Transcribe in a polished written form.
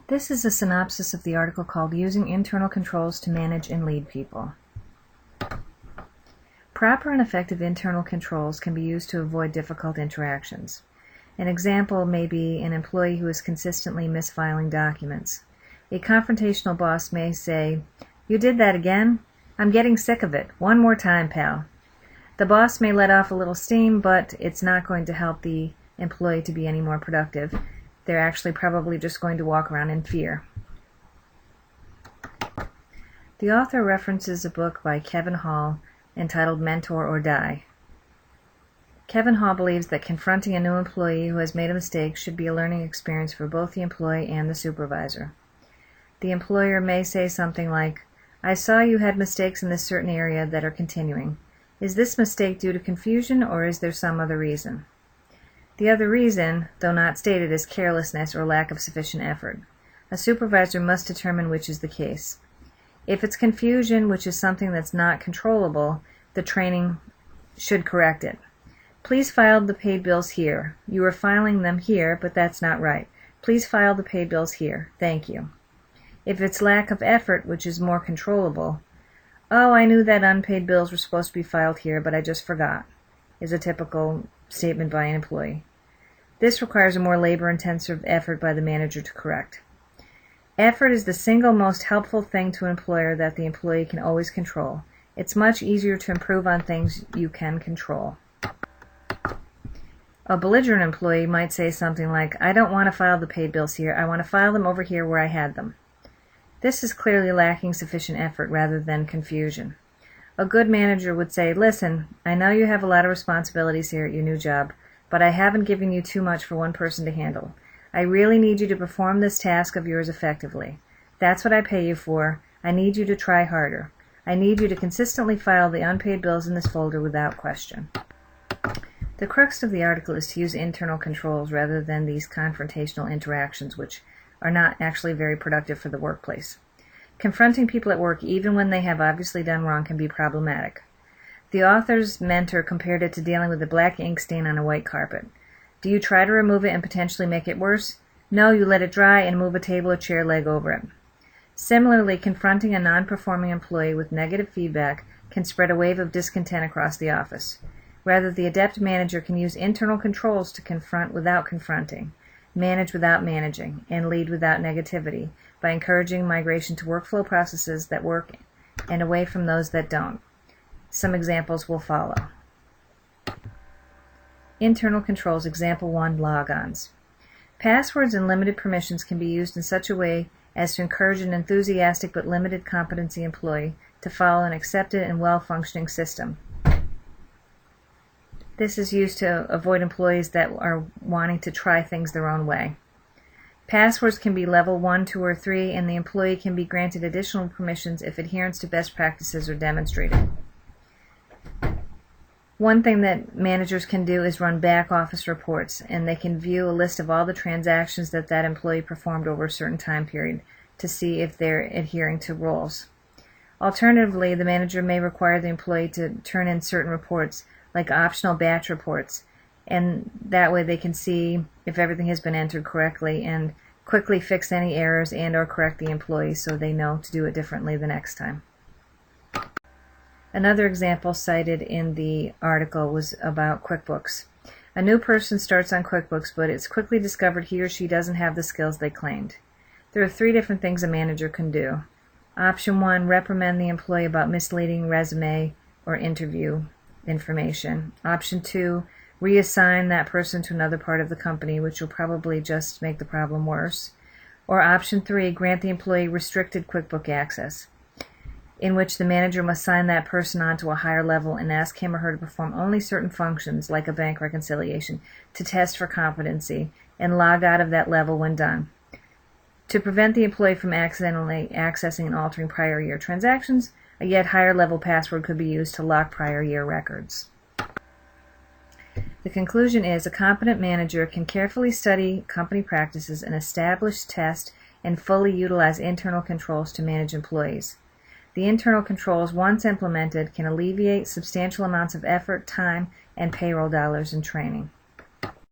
This is a synopsis of the article called Using Internal Controls to Manage and Lead People. Proper and effective internal controls can be used to avoid difficult interactions. An example may be an employee who is consistently misfiling documents. A confrontational boss may say, "You did that again? I'm getting sick of it. One more time, pal." The boss may let off a little steam, but it's not going to help the employee to be any more productive. They're actually probably just going to walk around in fear. The author references a book by Kevin Hall entitled Mentor or Die. Kevin Hall believes that confronting a new employee who has made a mistake should be a learning experience for both the employee and the supervisor. The employer may say something like, "I saw you had mistakes in this certain area that are continuing. Is this mistake due to confusion or is there some other reason?" The other reason, though not stated, is carelessness or lack of sufficient effort. A supervisor must determine which is the case. If it's confusion, which is something that's not controllable, the training should correct it. "Please file the paid bills here. You are filing them here, but that's not right. Please file the paid bills here. Thank you." If it's lack of effort, which is more controllable, "Oh, I knew that unpaid bills were supposed to be filed here, but I just forgot," is a typical statement by an employee. This requires a more labor-intensive effort by the manager to correct. Effort is the single most helpful thing to an employer that the employee can always control. It's much easier to improve on things you can control. A belligerent employee might say something like, "I don't want to file the paid bills here. I want to file them over here where I had them." This is clearly lacking sufficient effort rather than confusion. A good manager would say, "Listen, I know you have a lot of responsibilities here at your new job, but I haven't given you too much for one person to handle. I really need you to perform this task of yours effectively. That's what I pay you for. I need you to try harder. I need you to consistently file the unpaid bills in this folder without question." The crux of the article is to use internal controls rather than these confrontational interactions, which are not actually very productive for the workplace. Confronting people at work, even when they have obviously done wrong, can be problematic. The author's mentor compared it to dealing with a black ink stain on a white carpet. Do you try to remove it and potentially make it worse? No, you let it dry and move a table or chair leg over it. Similarly, confronting a non-performing employee with negative feedback can spread a wave of discontent across the office. Rather, the adept manager can use internal controls to confront without confronting, manage without managing, and lead without negativity by encouraging migration to workflow processes that work and away from those that don't. Some examples will follow. Internal controls, Example 1, logons. Passwords and limited permissions can be used in such a way as to encourage an enthusiastic but limited competency employee to follow an accepted and well-functioning system. This is used to avoid employees that are wanting to try things their own way. Passwords can be level 1, 2, or 3, and the employee can be granted additional permissions if adherence to best practices are demonstrated. One thing that managers can do is run back office reports, and they can view a list of all the transactions that employee performed over a certain time period to see if they're adhering to rules. Alternatively, the manager may require the employee to turn in certain reports, like optional batch reports, and that way they can see if everything has been entered correctly and quickly fix any errors and/or correct the employee so they know to do it differently the next time. Another example cited in the article was about QuickBooks. A new person starts on QuickBooks, but it's quickly discovered he or she doesn't have the skills they claimed. There are 3 different things a manager can do. Option 1, reprimand the employee about misleading resume or interview information. Option 2, reassign that person to another part of the company, which will probably just make the problem worse. Or Option 3, grant the employee restricted QuickBook access, in which the manager must sign that person on to a higher level and ask him or her to perform only certain functions, like a bank reconciliation, to test for competency, and log out of that level when done. To prevent the employee from accidentally accessing and altering prior year transactions, a yet higher level password could be used to lock prior year records. The conclusion is a competent manager can carefully study company practices and establish, test, and fully utilize internal controls to manage employees. The internal controls, once implemented, can alleviate substantial amounts of effort, time, and payroll dollars in training.